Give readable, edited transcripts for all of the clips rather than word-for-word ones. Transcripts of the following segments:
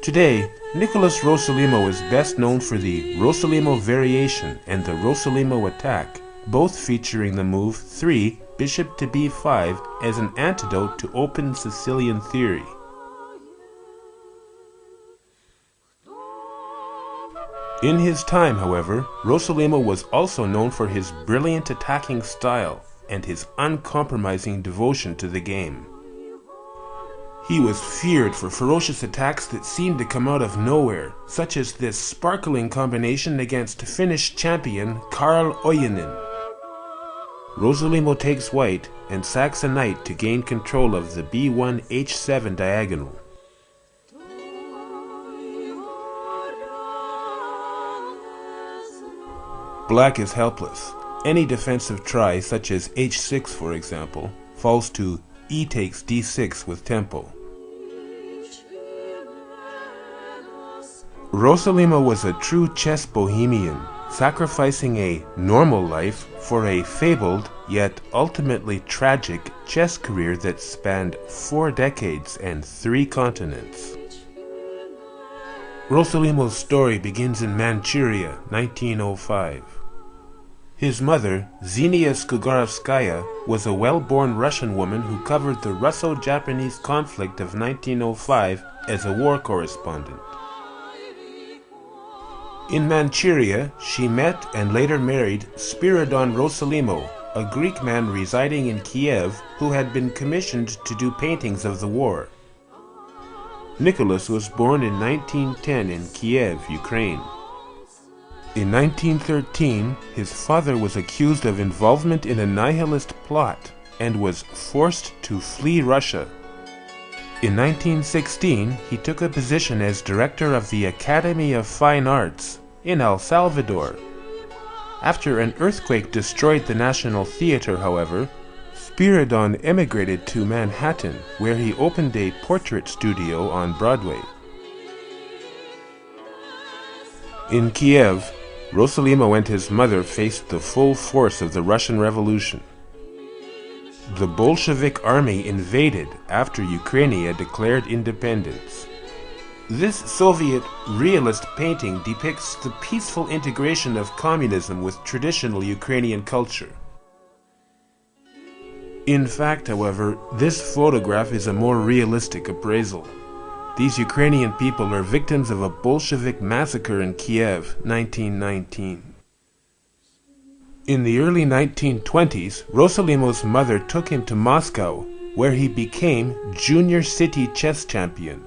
Today, Nicolas Rossolimo is best known for the Rossolimo Variation and the Rossolimo Attack, both featuring the move 3 bishop to b5 as an antidote to open Sicilian theory. In his time, however, Rossolimo was also known for his brilliant attacking style and his uncompromising devotion to the game. He was feared for ferocious attacks that seemed to come out of nowhere, such as this sparkling combination against Finnish champion Karl Ojanen. Rossolimo takes white and sacks a knight to gain control of the b1 h7 diagonal. Black is helpless. Any defensive try, such as h6 for example, falls to e takes d6 with tempo. Rossolimo was a true chess bohemian, sacrificing a normal life for a fabled, yet ultimately tragic, chess career that spanned 4 decades and 3 continents. Rossolimo's story begins in Manchuria, 1905. His mother, Zhenya Skugarovskaya, was a well-born Russian woman who covered the Russo-Japanese conflict of 1905 as a war correspondent. In Manchuria, she met and later married Spiridon Rossolimo, a Greek man residing in Kiev who had been commissioned to do paintings of the war. Nicolas was born in 1910 in Kiev, Ukraine. In 1913, his father was accused of involvement in a nihilist plot and was forced to flee Russia. In 1916, he took a position as director of the Academy of Fine Arts in El Salvador. After an earthquake destroyed the National Theater, however, Spiridon emigrated to Manhattan, where he opened a portrait studio on Broadway. In Kiev, Rossolimo and his mother faced the full force of the Russian Revolution. The Bolshevik army invaded after Ukraine declared independence. This Soviet realist painting depicts the peaceful integration of communism with traditional Ukrainian culture. In fact, however, this photograph is a more realistic appraisal. These Ukrainian people are victims of a Bolshevik massacre in Kiev, 1919. In the early 1920s, Rossolimo's mother took him to Moscow, where he became junior city chess champion.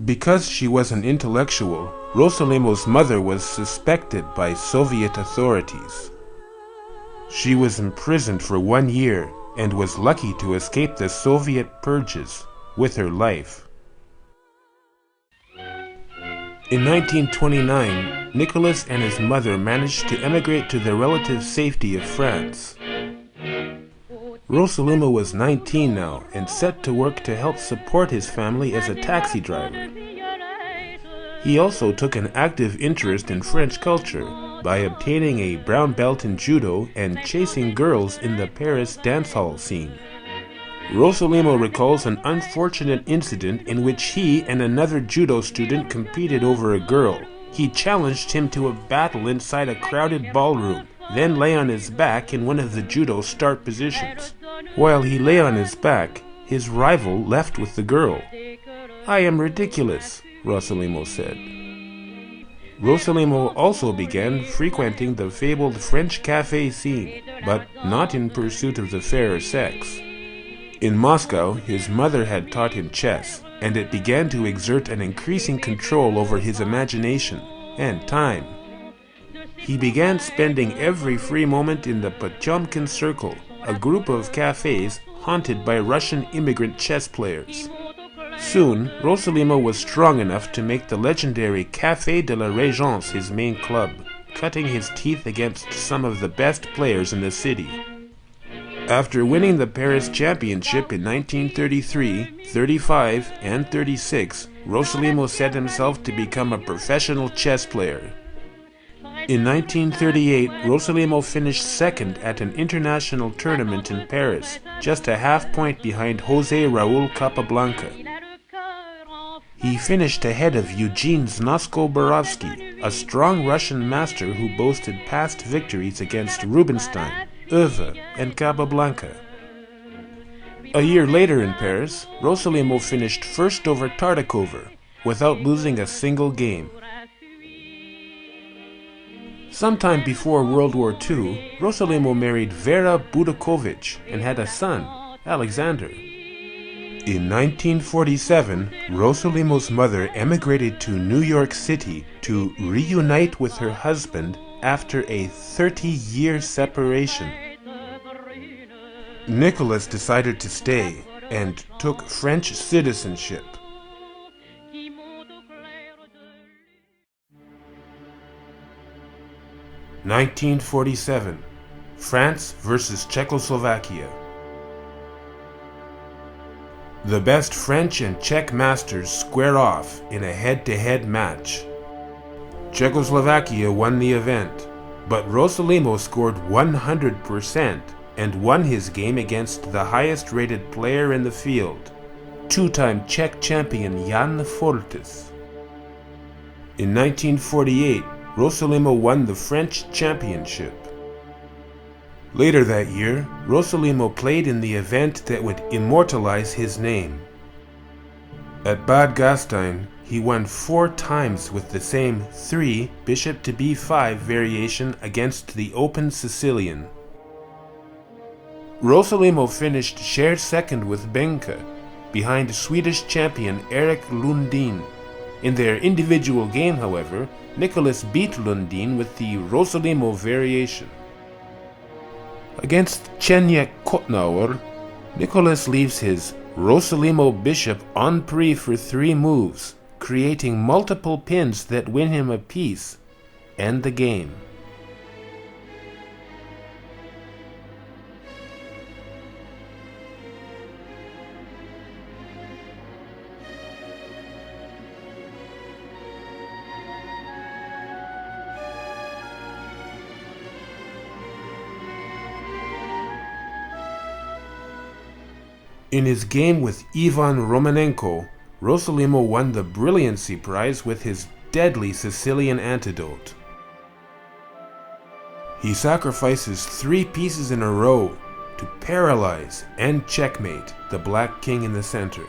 Because she was an intellectual, Rossolimo's mother was suspected by Soviet authorities. She was imprisoned for 1 year and was lucky to escape the Soviet purges with her life. In 1929, Nicolas and his mother managed to emigrate to the relative safety of France. Rossolimo was 19 now and set to work to help support his family as a taxi driver. He also took an active interest in French culture by obtaining a brown belt in judo and chasing girls in the Paris dance hall scene. Rossolimo recalls an unfortunate incident in which he and another judo student competed over a girl. He challenged him to a battle inside a crowded ballroom, then lay on his back in one of the judo start positions. While he lay on his back, his rival left with the girl. "I am ridiculous," Rossolimo said. Rossolimo also began frequenting the fabled French cafe scene, but not in pursuit of the fairer sex. In Moscow, his mother had taught him chess, and it began to exert an increasing control over his imagination and time. He began spending every free moment in the Potyomkin Circle, a group of cafes haunted by Russian immigrant chess players. Soon, Rossolimo was strong enough to make the legendary Café de la Régence his main club, cutting his teeth against some of the best players in the city. After winning the Paris Championship in 1933, 35, and 36, Rossolimo set himself to become a professional chess player. In 1938, Rossolimo finished second at an international tournament in Paris, just a half point behind José Raúl Capablanca. He finished ahead of Eugene Znasko-Borovsky, a strong Russian master who boasted past victories against Rubinstein, Uwe, and Capablanca. A year later in Paris, Rossolimo finished first over Tartakover, without losing a single game. Sometime before World War II, Rossolimo married Vera Budakovich and had a son, Alexander. In 1947, Rossolimo's mother emigrated to New York City to reunite with her husband after a 30-year separation. Nicolas decided to stay and took French citizenship. (1947) France versus Czechoslovakia. The best French and Czech masters square off in a head-to-head match. Czechoslovakia won the event, but Rossolimo scored 100% and won his game against the highest-rated player in the field, two-time Czech champion Jan Foltes. In 1948, Rossolimo won the French championship. Later that year, Rossolimo played in the event that would immortalize his name. At Bad Gastein, he won 4 times with the same 3 bishop to b5 variation against the open Sicilian. Rossolimo finished shared second with Benke, behind Swedish champion Erik Lundin. In their individual game, however, Nicolas beat Lundin with the Rossolimo variation. Against Czeniek Kotnauer, Nicolas leaves his Rossolimo bishop en prise for 3 moves, creating multiple pins that win him a piece and the game. In his game with Ivan Romanenko, Rossolimo won the Brilliancy Prize with his deadly Sicilian antidote. He sacrifices 3 pieces in a row to paralyze and checkmate the black king in the center.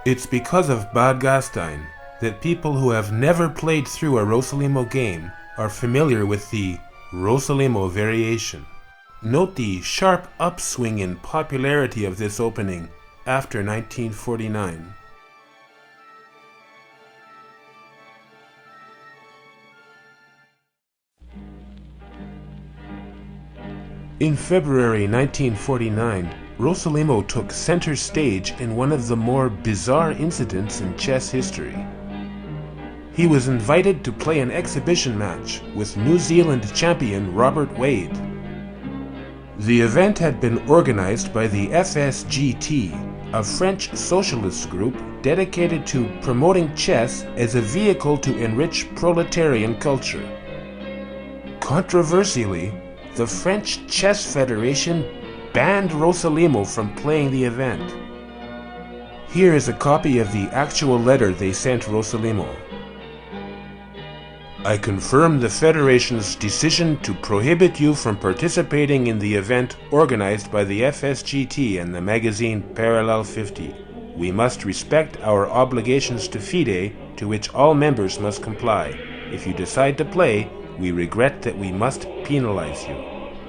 It's because of Bad Gastein that people who have never played through a Rossolimo game are familiar with the Rossolimo variation. Note the sharp upswing in popularity of this opening after 1949. In February 1949, Rossolimo took center stage in one of the more bizarre incidents in chess history. He was invited to play an exhibition match with New Zealand champion Robert Wade. The event had been organized by the FSGT, a French socialist group dedicated to promoting chess as a vehicle to enrich proletarian culture. Controversially, the French Chess Federation banned Rossolimo from playing the event. Here is a copy of the actual letter they sent Rossolimo. I confirm the Federation's decision to prohibit you from participating in the event organized by the FSGT and the magazine Parallel 50. We must respect our obligations to FIDE, to which all members must comply. If you decide to play, we regret that we must penalize you.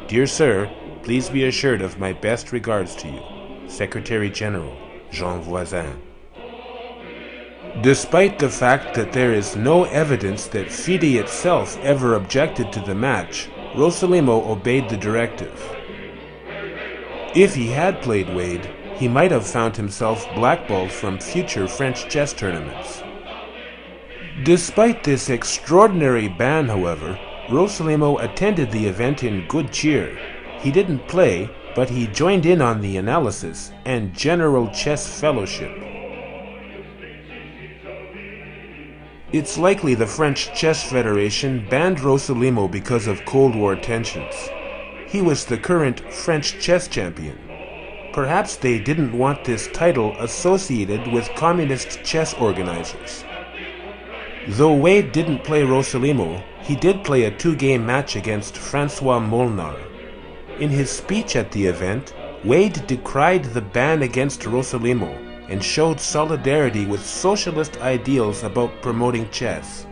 Dear Sir, please be assured of my best regards to you. Secretary General, Jean Voisin. Despite the fact that there is no evidence that FIDE itself ever objected to the match, Rossolimo obeyed the directive. If he had played Wade, he might have found himself blackballed from future French chess tournaments. Despite this extraordinary ban, however, Rossolimo attended the event in good cheer. He didn't play, but he joined in on the analysis and general chess fellowship. It's likely the French Chess Federation banned Rossolimo because of Cold War tensions. He was the current French chess champion. Perhaps they didn't want this title associated with communist chess organizers. Though Wade didn't play Rossolimo, he did play a 2-game match against François Molnar. In his speech at the event, Wade decried the ban against Rossolimo and showed solidarity with socialist ideals about promoting chess.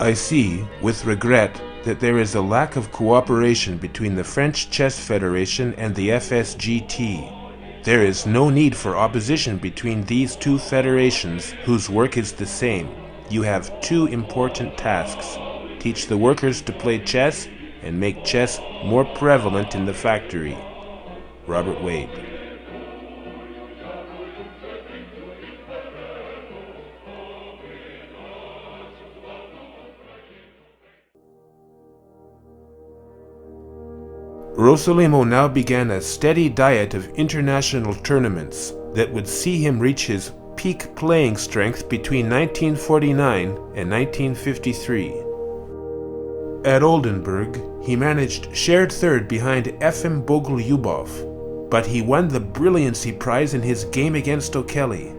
I see, with regret, that there is a lack of cooperation between the French Chess Federation and the FSGT. There is no need for opposition between these two federations whose work is the same. You have two important tasks: teach the workers to play chess and make chess more prevalent in the factory. Robert Wade. Rossolimo now began a steady diet of international tournaments that would see him reach his peak playing strength between 1949 and 1953. At Oldenburg, he managed shared third behind Efim Bogolyubov, but he won the brilliancy prize in his game against O'Kelly.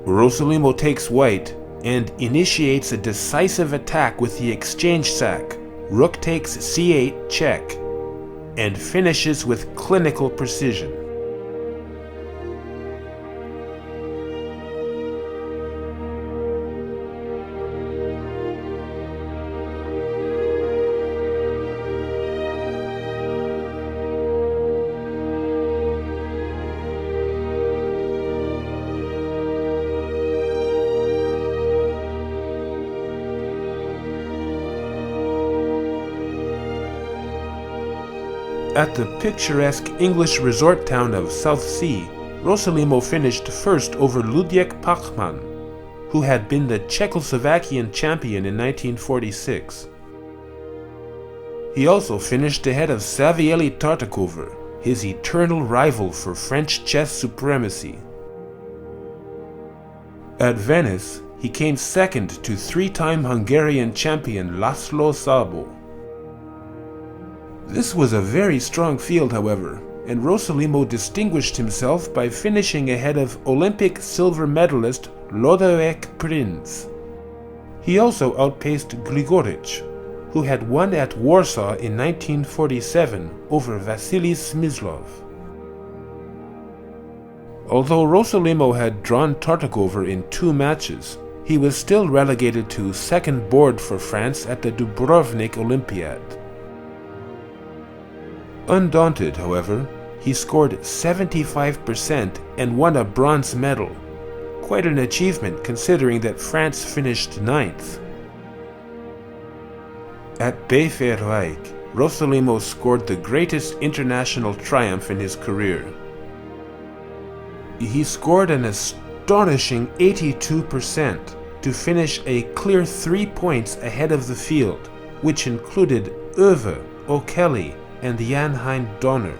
Rossolimo takes white and initiates a decisive attack with the exchange sack. Rook takes c8 check, and finishes with clinical precision. At the picturesque English resort town of Southsea, Rossolimo finished first over Ludwik Pachmann, who had been the Czechoslovakian champion in 1946. He also finished ahead of Savielly Tartakover, his eternal rival for French chess supremacy. At Venice, he came second to 3-time Hungarian champion Laszlo Szabo. This was a very strong field, however, and Rossolimo distinguished himself by finishing ahead of Olympic silver medalist Lodowick Prinz. He also outpaced Grigorich, who had won at Warsaw in 1947 over Vasily Smyslov. Although Rossolimo had drawn Tartakover in 2 matches, he was still relegated to second board for France at the Dubrovnik Olympiad. Undaunted, however, he scored 75% and won a bronze medal. Quite an achievement considering that France finished 9th. At Beverwijk, Rossolimo scored the greatest international triumph in his career. He scored an astonishing 82% to finish a clear 3 points ahead of the field, which included Oewe, O'Kelly, and Jan Hein Donner.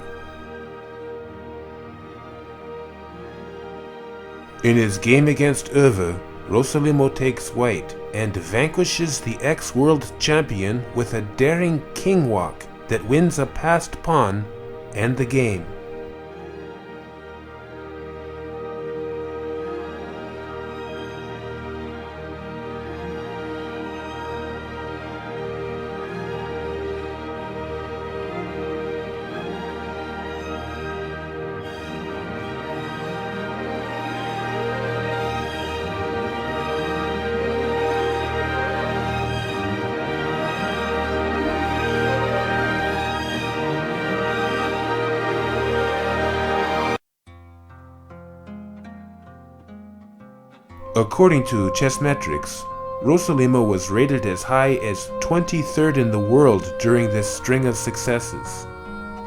In his game against Oewe, Rossolimo takes white and vanquishes the ex-world champion with a daring king walk that wins a passed pawn and the game. According to Chessmetrics, Rossolimo was rated as high as 23rd in the world during this string of successes.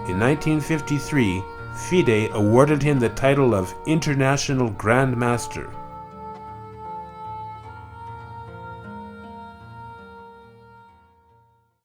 In 1953, FIDE awarded him the title of International Grandmaster.